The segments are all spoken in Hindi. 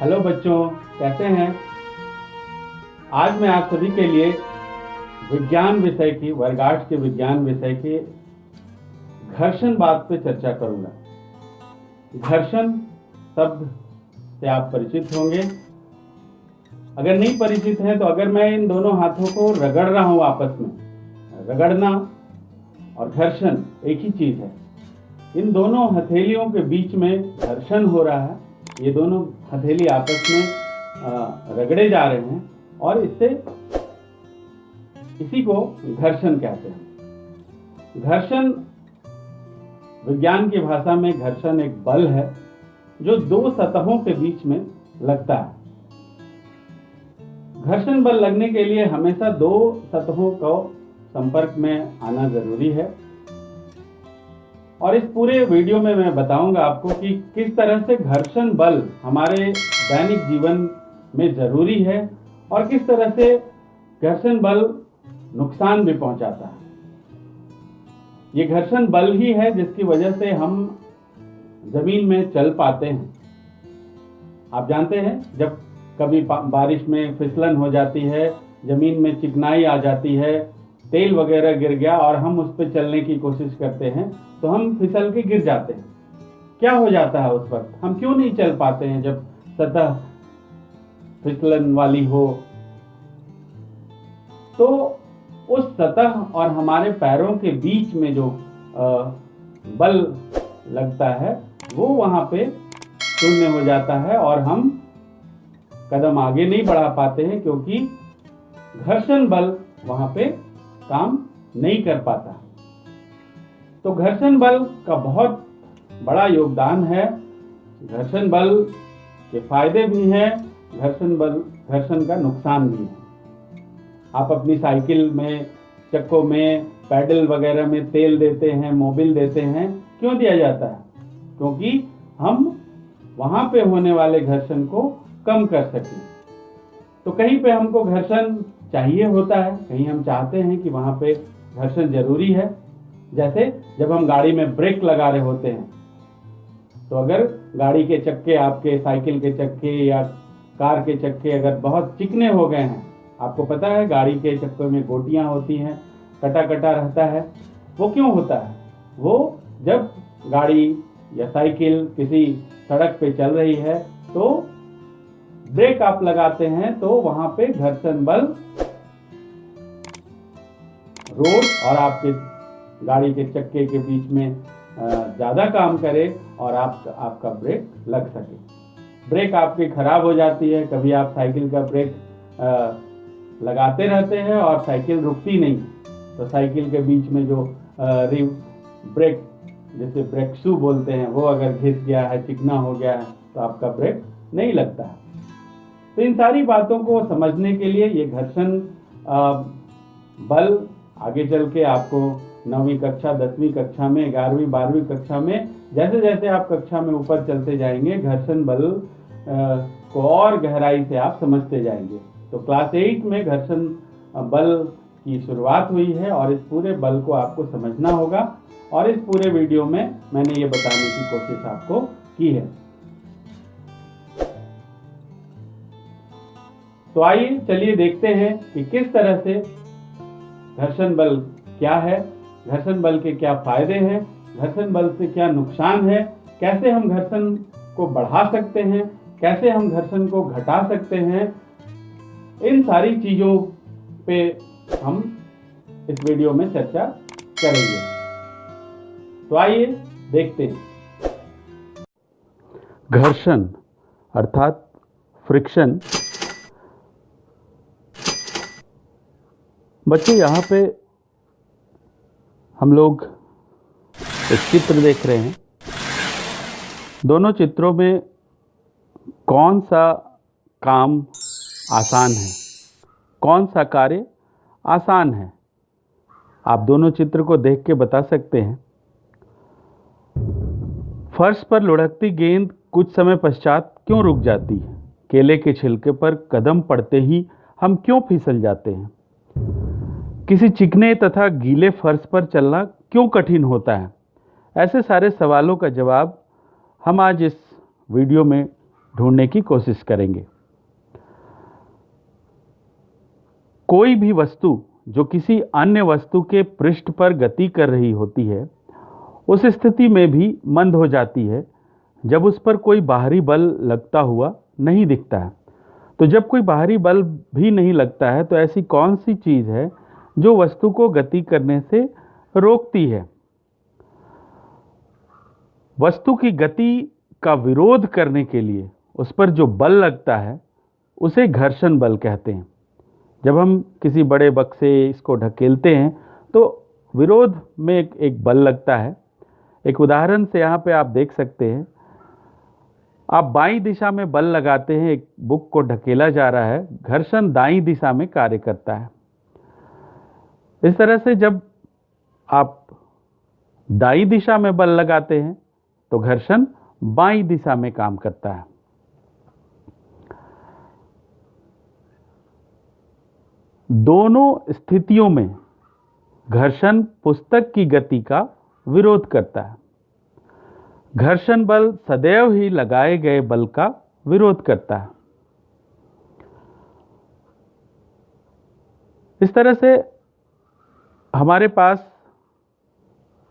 हेलो बच्चों, कैसे हैं। आज मैं आप सभी के लिए विज्ञान विषय की वर्ग 8 के विज्ञान विषय के घर्षण बात पे चर्चा करूंगा। घर्षण शब्द से आप परिचित होंगे। अगर नहीं परिचित हैं तो अगर मैं इन दोनों हाथों को रगड़ रहा हूं आपस में, रगड़ना और घर्षण एक ही चीज है। इन दोनों हथेलियों के बीच में घर्षण हो रहा है। ये दोनों हथेली आपस में रगड़े जा रहे हैं और इसी को घर्षण कहते हैं। घर्षण विज्ञान की भाषा में घर्षण एक बल है जो दो सतहों के बीच में लगता है। घर्षण बल लगने के लिए हमेशा दो सतहों को संपर्क में आना जरूरी है और इस पूरे वीडियो में मैं बताऊंगा आपको कि किस तरह से घर्षण बल हमारे दैनिक जीवन में जरूरी है और किस तरह से घर्षण बल नुकसान भी पहुंचाता है। ये घर्षण बल ही है जिसकी वजह से हम जमीन में चल पाते हैं। आप जानते हैं, जब कभी बारिश में फिसलन हो जाती है, जमीन में चिकनाई आ जाती है, तेल वगैरह गिर गया और हम उस पर चलने की कोशिश करते हैं तो हम फिसल के गिर जाते हैं। क्या हो जाता है उस वक्त? हम क्यों नहीं चल पाते हैं जब सतह फिसलन वाली हो? तो उस सतह और हमारे पैरों के बीच में जो बल लगता है वो वहां पे शून्य हो जाता है और हम कदम आगे नहीं बढ़ा पाते हैं क्योंकि घर्षण बल वहां पे काम नहीं कर पाता। तो घर्षण बल का बहुत बड़ा योगदान है। घर्षण बल के फायदे भी हैं, घर्षण का नुकसान भी है। आप अपनी साइकिल में, चक्कों में, पैडल वगैरह में तेल देते हैं, मोबिल देते हैं। क्यों दिया जाता है? क्योंकि हम वहां पे होने वाले घर्षण को कम कर सकें। तो कहीं पे हमको घर्षण चाहिए होता है, कहीं हम चाहते हैं कि वहां पे घर्षण जरूरी है। जैसे जब हम गाड़ी में ब्रेक लगा रहे होते हैं तो अगर गाड़ी के चक्के, आपके साइकिल के चक्के या कार के चक्के अगर बहुत चिकने हो गए हैं, आपको पता है गाड़ी के चक्कों में गोटियां होती हैं, कटा कटा रहता है। वो क्यों होता है? वो जब गाड़ी या साइकिल किसी सड़क पे चल रही है तो ब्रेक आप लगाते हैं तो वहां पे घर्षण बल रोड और आपके गाड़ी के चक्के के बीच में ज्यादा काम करे और आपका ब्रेक लग सके। ब्रेक आपकी खराब हो जाती है। कभी आप साइकिल का ब्रेक लगाते रहते हैं और साइकिल रुकती नहीं, तो साइकिल के बीच में जो ब्रेक, जैसे ब्रेक शू बोलते हैं, वो अगर घिस गया है, चिकना हो गया है तो आपका ब्रेक नहीं लगता है। तो इन सारी बातों को समझने के लिए ये घर्षण बल आगे चल के आपको 9वीं कक्षा, 10वीं कक्षा में, 11वीं, 12वीं कक्षा में, जैसे जैसे आप कक्षा में ऊपर चलते जाएंगे घर्षण बल को और गहराई से आप समझते जाएंगे। तो क्लास 8 में घर्षण बल की शुरुआत हुई है और इस पूरे बल को आपको समझना होगा और इस पूरे वीडियो में मैंने ये बताने की कोशिश आपको की है। तो आइए चलिए देखते हैं कि किस तरह से घर्षण बल क्या है, घर्षण बल के क्या फायदे हैं, घर्षण बल से क्या नुकसान है, कैसे हम घर्षण को बढ़ा सकते हैं, कैसे हम घर्षण को घटा सकते हैं। इन सारी चीजों पे हम इस वीडियो में चर्चा करेंगे। तो आइए देखते हैं। घर्षण अर्थात फ्रिक्शन। बच्चों, यहाँ पे हम लोग एक चित्र देख रहे हैं। दोनों चित्रों में कौन सा काम आसान है, कौन सा कार्य आसान है, आप दोनों चित्र को देख के बता सकते हैं। फर्श पर लुढ़कती गेंद कुछ समय पश्चात क्यों रुक जाती है? केले के छिलके पर कदम पड़ते ही हम क्यों फिसल जाते हैं? किसी चिकने तथा गीले फर्श पर चलना क्यों कठिन होता है? ऐसे सारे सवालों का जवाब हम आज इस वीडियो में ढूंढने की कोशिश करेंगे। कोई भी वस्तु जो किसी अन्य वस्तु के पृष्ठ पर गति कर रही होती है, उस स्थिति में भी मंद हो जाती है जब उस पर कोई बाहरी बल लगता हुआ नहीं दिखता है। तो जब कोई बाहरी बल भी नहीं लगता है तो ऐसी कौन सी चीज है जो वस्तु को गति करने से रोकती है? वस्तु की गति का विरोध करने के लिए उस पर जो बल लगता है उसे घर्षण बल कहते हैं। जब हम किसी बड़े बक्से इसको ढकेलते हैं तो विरोध में एक बल लगता है। एक उदाहरण से यहाँ पे आप देख सकते हैं, आप बाईं दिशा में बल लगाते हैं, एक बुक को ढकेला जा रहा है, घर्षण दाईं दिशा में कार्य करता है। इस तरह से जब आप दाईं दिशा में बल लगाते हैं तो घर्षण बाईं दिशा में काम करता है। दोनों स्थितियों में घर्षण पुस्तक की गति का विरोध करता है। घर्षण बल सदैव ही लगाए गए बल का विरोध करता है। इस तरह से हमारे पास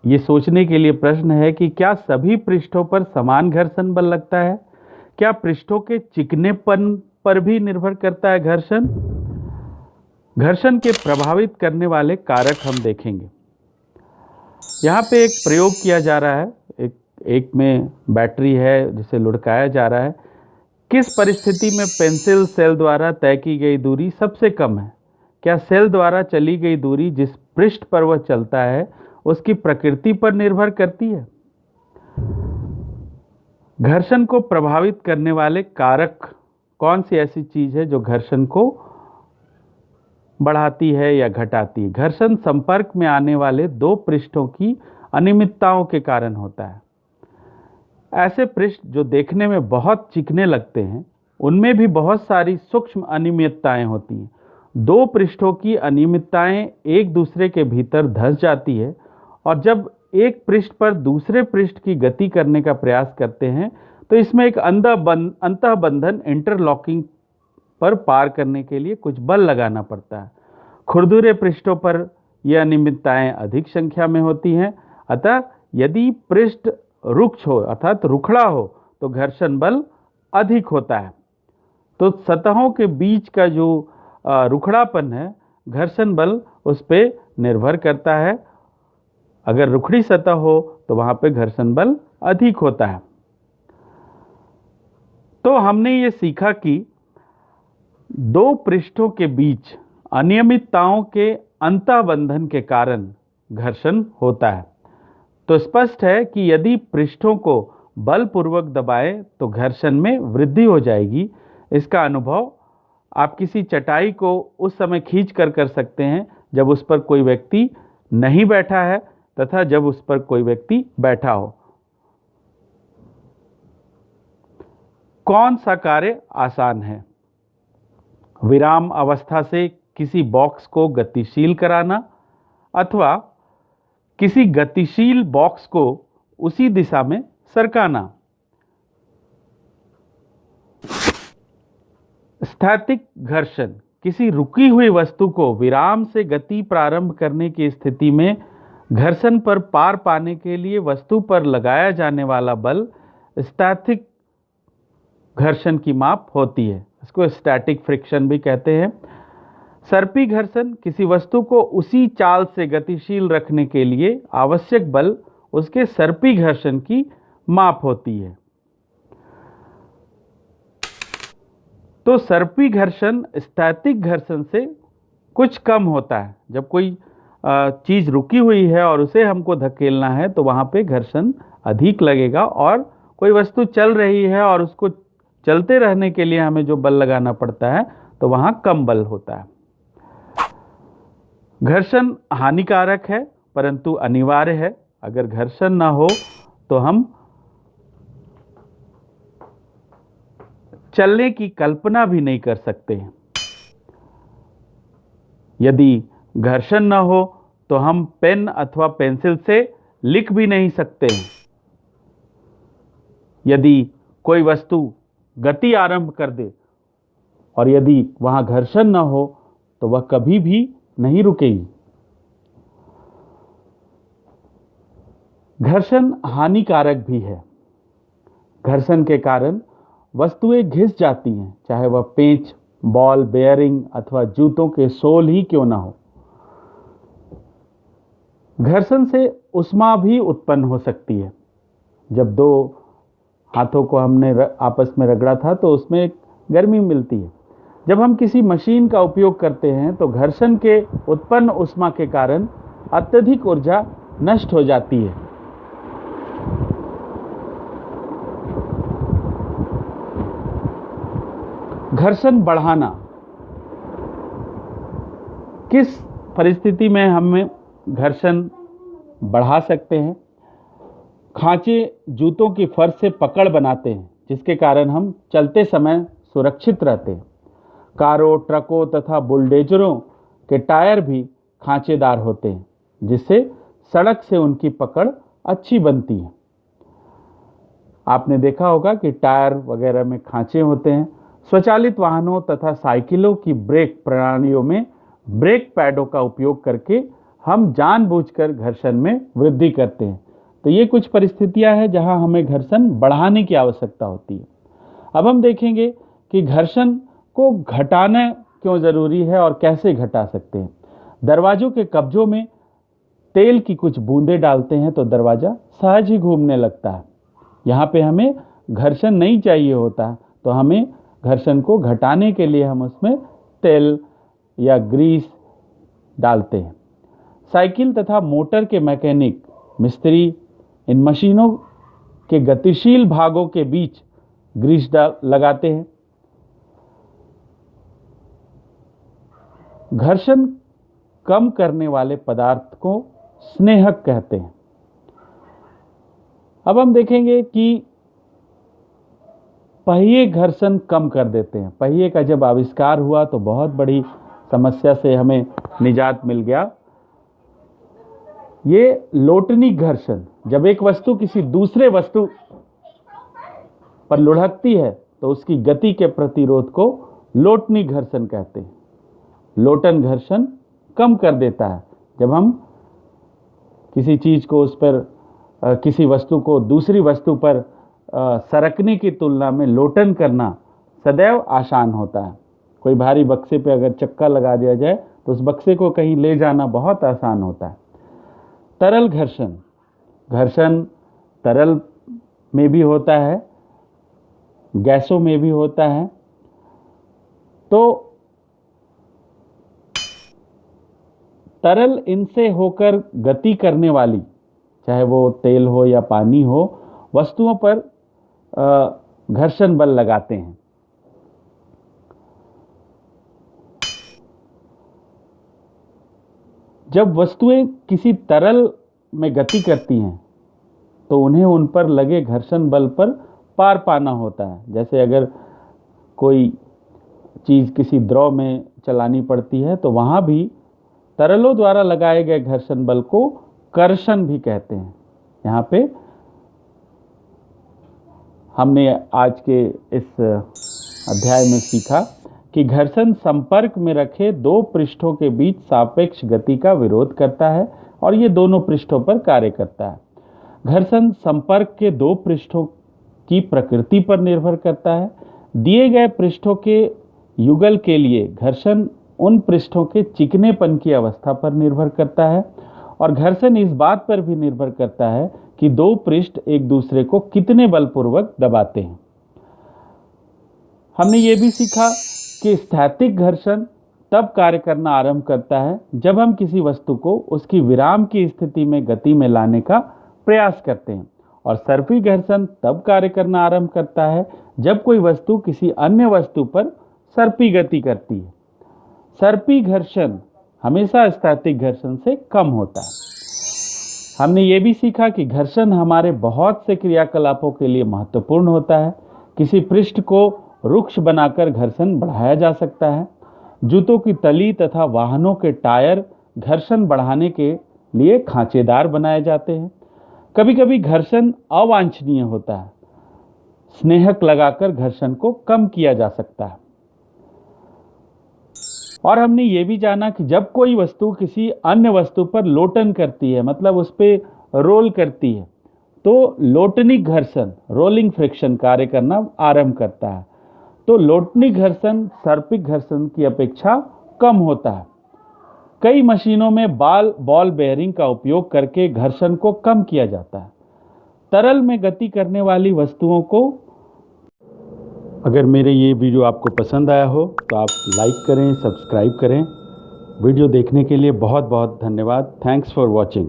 ये सोचने के लिए प्रश्न है कि क्या सभी पृष्ठों पर समान घर्षण बल लगता है? क्या पृष्ठों के चिकनेपन पर भी निर्भर करता है घर्षण? घर्षण के प्रभावित करने वाले कारक हम देखेंगे। यहाँ पे एक प्रयोग किया जा रहा है, एक में बैटरी है जिसे लुढ़काया जा रहा है। किस परिस्थिति में पेंसिल सेल द्वारा तय की गई दूरी सबसे कम है? क्या सेल द्वारा चली गई दूरी जिस पृष्ठ पर वह चलता है उसकी प्रकृति पर निर्भर करती है? घर्षण को प्रभावित करने वाले कारक कौन सी ऐसी चीज है जो घर्षण को बढ़ाती है या घटाती है? घर्षण संपर्क में आने वाले दो पृष्ठों की अनियमितताओं के कारण होता है। ऐसे पृष्ठ जो देखने में बहुत चिकने लगते हैं, उनमें भी बहुत सारी सूक्ष्म अनियमितताएं होती हैं। दो पृष्ठों की अनियमितताएं एक दूसरे के भीतर धंस जाती है और जब एक पृष्ठ पर दूसरे पृष्ठ की गति करने का प्रयास करते हैं तो इसमें एक अंतःबंधन इंटरलॉकिंग पर पार करने के लिए कुछ बल लगाना पड़ता है। खुरदुरे पृष्ठों पर यह अनियमितताएं अधिक संख्या में होती हैं। अतः यदि पृष्ठ रुक्ष हो अर्थात रुखड़ा हो तो घर्षण बल अधिक होता है। तो सतहों के बीच का जो रुखड़ापन है, घर्षण बल उस पर निर्भर करता है। अगर रुखड़ी सतह हो तो वहां पे घर्षण बल अधिक होता है। तो हमने ये सीखा कि दो पृष्ठों के बीच अनियमितताओं के अंतःबंधन के कारण घर्षण होता है। तो स्पष्ट है कि यदि पृष्ठों को बलपूर्वक दबाएं तो घर्षण में वृद्धि हो जाएगी। इसका अनुभव आप किसी चटाई को उस समय खींच कर सकते हैं जब उस पर कोई व्यक्ति नहीं बैठा है तथा जब उस पर कोई व्यक्ति बैठा हो। कौन सा कार्य आसान है? विराम अवस्था से किसी बॉक्स को गतिशील कराना अथवा किसी गतिशील बॉक्स को उसी दिशा में सरकाना। स्थैतिक घर्षण किसी रुकी हुई वस्तु को विराम से गति प्रारंभ करने की स्थिति में घर्षण पर पार पाने के लिए वस्तु पर लगाया जाने वाला बल स्थैतिक घर्षण की माप होती है। इसको स्टैटिक फ्रिक्शन भी कहते हैं। सर्पी घर्षण किसी वस्तु को उसी चाल से गतिशील रखने के लिए आवश्यक बल उसके सर्पी घर्षण की माप होती है। तो सर्पी घर्षण स्थैतिक घर्षण से कुछ कम होता है। जब कोई चीज रुकी हुई है और उसे हमको धकेलना है तो वहां पे घर्षण अधिक लगेगा, और कोई वस्तु चल रही है और उसको चलते रहने के लिए हमें जो बल लगाना पड़ता है तो वहां कम बल होता है। घर्षण हानिकारक है परंतु अनिवार्य है। अगर घर्षण ना हो तो हम चलने की कल्पना भी नहीं कर सकते। यदि घर्षण न हो तो हम पेन अथवा पेंसिल से लिख भी नहीं सकते। यदि कोई वस्तु गति आरंभ कर दे और यदि वहां घर्षण न हो तो वह कभी भी नहीं रुकेगी। घर्षण हानिकारक भी है। घर्षण के कारण वस्तुएं घिस जाती हैं, चाहे वह पेंच, बॉल बेयरिंग अथवा जूतों के सोल ही क्यों ना हो। घर्षण से ऊष्मा भी उत्पन्न हो सकती है। जब दो हाथों को हमने आपस में रगड़ा था तो उसमें एक गर्मी मिलती है। जब हम किसी मशीन का उपयोग करते हैं तो घर्षण के उत्पन्न ऊष्मा के कारण अत्यधिक ऊर्जा नष्ट हो जाती है। घर्षण बढ़ाना, किस परिस्थिति में हमें घर्षण बढ़ा सकते हैं? खांचे जूतों की फर्श से पकड़ बनाते हैं जिसके कारण हम चलते समय सुरक्षित रहते हैं। कारों, ट्रकों तथा बुलडोजरों के टायर भी खांचेदार होते हैं जिससे सड़क से उनकी पकड़ अच्छी बनती है। आपने देखा होगा कि टायर वगैरह में खांचे होते हैं। स्वचालित वाहनों तथा साइकिलों की ब्रेक प्रणालियों में ब्रेक पैडों का उपयोग करके हम जानबूझकर घर्षण में वृद्धि करते हैं। तो ये कुछ परिस्थितियां हैं जहां हमें घर्षण बढ़ाने की आवश्यकता होती है। अब हम देखेंगे कि घर्षण को घटाना क्यों जरूरी है और कैसे घटा सकते हैं। दरवाजों के कब्जों में तेल की कुछ बूंदें डालते हैं तो दरवाजा सहज ही घूमने लगता है। यहाँ पे हमें घर्षण नहीं चाहिए होता, तो हमें घर्षण को घटाने के लिए हम उसमें तेल या ग्रीस डालते हैं। साइकिल तथा मोटर के मैकेनिक मिस्त्री इन मशीनों के गतिशील भागों के बीच ग्रीस लगाते हैं। घर्षण कम करने वाले पदार्थ को स्नेहक कहते हैं। अब हम देखेंगे कि पहिए घर्षण कम कर देते हैं। पहिए का जब आविष्कार हुआ तो बहुत बड़ी समस्या से हमें निजात मिल गया। ये लोटनी घर्षण, जब एक वस्तु किसी दूसरे वस्तु पर लुढ़कती है तो उसकी गति के प्रतिरोध को लोटनी घर्षण कहते हैं। लोटन घर्षण कम कर देता है। जब हम किसी चीज को उस पर किसी वस्तु को दूसरी वस्तु पर सरकने की तुलना में लोटन करना सदैव आसान होता है। कोई भारी बक्से पे अगर चक्का लगा दिया जाए तो उस बक्से को कहीं ले जाना बहुत आसान होता है। तरल घर्षण, घर्षण तरल में भी होता है, गैसों में भी होता है। तो तरल इनसे होकर गति करने वाली, चाहे वो तेल हो या पानी हो, वस्तुओं पर घर्षण बल लगाते हैं। जब वस्तुएं किसी तरल में गति करती हैं तो उन्हें उन पर लगे घर्षण बल पर पार पाना होता है। जैसे अगर कोई चीज़ किसी द्रव में चलानी पड़ती है तो वहाँ भी तरलों द्वारा लगाए गए घर्षण बल को कर्षण भी कहते हैं। यहाँ पे हमने आज के इस अध्याय में सीखा कि घर्षण संपर्क में रखे दो पृष्ठों के बीच सापेक्ष गति का विरोध करता है और ये दोनों पृष्ठों पर कार्य करता है। घर्षण संपर्क के दो पृष्ठों की प्रकृति पर निर्भर करता है। दिए गए पृष्ठों के युगल के लिए घर्षण उन पृष्ठों के चिकनेपन की अवस्था पर निर्भर करता है और घर्षण इस बात पर भी निर्भर करता है कि दो पृष्ठ एक दूसरे को कितने बलपूर्वक दबाते हैं। हमने ये भी सीखा कि स्थैतिक घर्षण तब कार्य करना आरंभ करता है जब हम किसी वस्तु को उसकी विराम की स्थिति में गति में लाने का प्रयास करते हैं, और सर्पी घर्षण तब कार्य करना आरंभ करता है जब कोई वस्तु किसी अन्य वस्तु पर सर्पी गति करती है। सर्पी घर्षण हमेशा स्थैतिक घर्षण से कम होता है। हमने ये भी सीखा कि घर्षण हमारे बहुत से क्रियाकलापों के लिए महत्वपूर्ण होता है। किसी पृष्ठ को रुक्ष बनाकर घर्षण बढ़ाया जा सकता है। जूतों की तली तथा वाहनों के टायर घर्षण बढ़ाने के लिए खांचेदार बनाए जाते हैं। कभी कभी घर्षण अवांछनीय होता है। स्नेहक लगाकर घर्षण को कम किया जा सकता है। और हमने ये भी जाना कि जब कोई वस्तु किसी अन्य वस्तु पर लोटन करती है, मतलब उस पर रोल करती है, तो लोटनिक घर्षण, रोलिंग फ्रिक्शन कार्य करना आरंभ करता है। तो लोटनिक घर्षण सर्पिक घर्षण की अपेक्षा कम होता है। कई मशीनों में बॉल बेयरिंग का उपयोग करके घर्षण को कम किया जाता है। तरल में गति करने वाली वस्तुओं को, अगर मेरे ये वीडियो आपको पसंद आया हो तो आप लाइक करें, सब्सक्राइब करें। वीडियो देखने के लिए बहुत बहुत धन्यवाद। Thanks for watching.